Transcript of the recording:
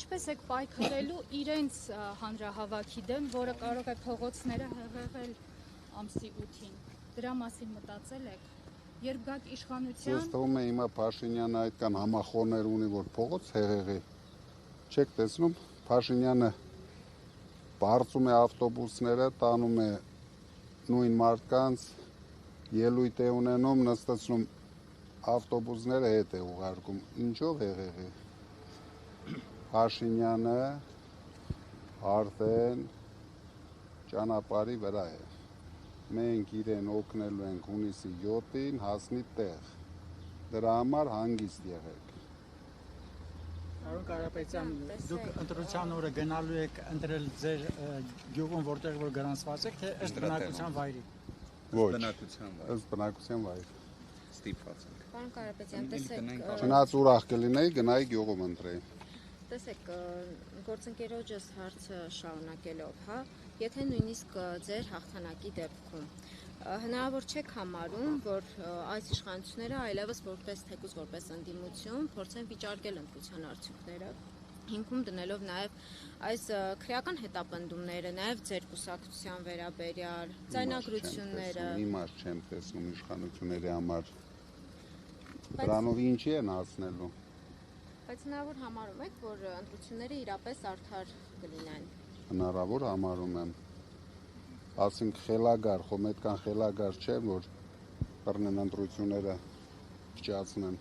Ինչպես եք պայքարելու իրենց հանրահավաքի դեմ, որը կարող է փողոցները հեղեղել ամսի 8-ին։ Դրա մասին մտածել եք։ Երբ գաք իշխանության։ Ես թվում է հիմա Փաշինյանը այդքան համախոհներ ունի, որ փողոց հեղեղի։ Չեք տեսնում, Փաշինյանը բարձում է ավտոբուսները, տանում է նույն մարդկանց, ելույթ է ունենում, նստացնում ավտոբուսները հետ է ուղարկում։ Ինչով հեղեղի։ Փաշինյանը արդեն ճանապարհի վրա է։ Մենք իրեն օգնելու ենք հունիսի 7-ին հասնի տեղ։ Դրա համար հանգիստ եղեք։ Պարոն Կարապետյան, դուք ընտրության օրը գնալու եք ընտրել ձեր գյուղում, որտեղ որ գրանցված եք, թե ըստ բնակության վայրի։ Ոչ, ըստ բնակության վայրի։ Ստիպված ենք։ Պարոն Կարապետյան, տեսեք, Չնայած ուրախ կլինեի, գնայի գյուղում ընտրեի։ տեսեք, գործընկերոջս հարցը շարունակելով, հա, եթե նույնիսկ ձեր հաղթանակի դեպքում հնարավոր չեք համարում, որ այս իշխանությունները այլևս թեկուզ որպես ընդդիմություն փորձեն վիճարկել ընտրության արդյունքները, հիմքում դնելով նաև այս քրեական հետապնդումները, նաև ձեր կուսակցության վերաբերյալ ձայնագրությունները։ Իմաստ չեմ տեսնում իշխանությունների համար։ Դրանով ինչի են հասնելու։ Բայց հնարավոր համարում եք, որ ընտրությունները իրապես արդար կլինեն։ Հնարավոր համարում եմ։ Ասենք խելագար, խոմ այդքան խելագար չէ, որ բռնեն ընտրությունները փչացնեն։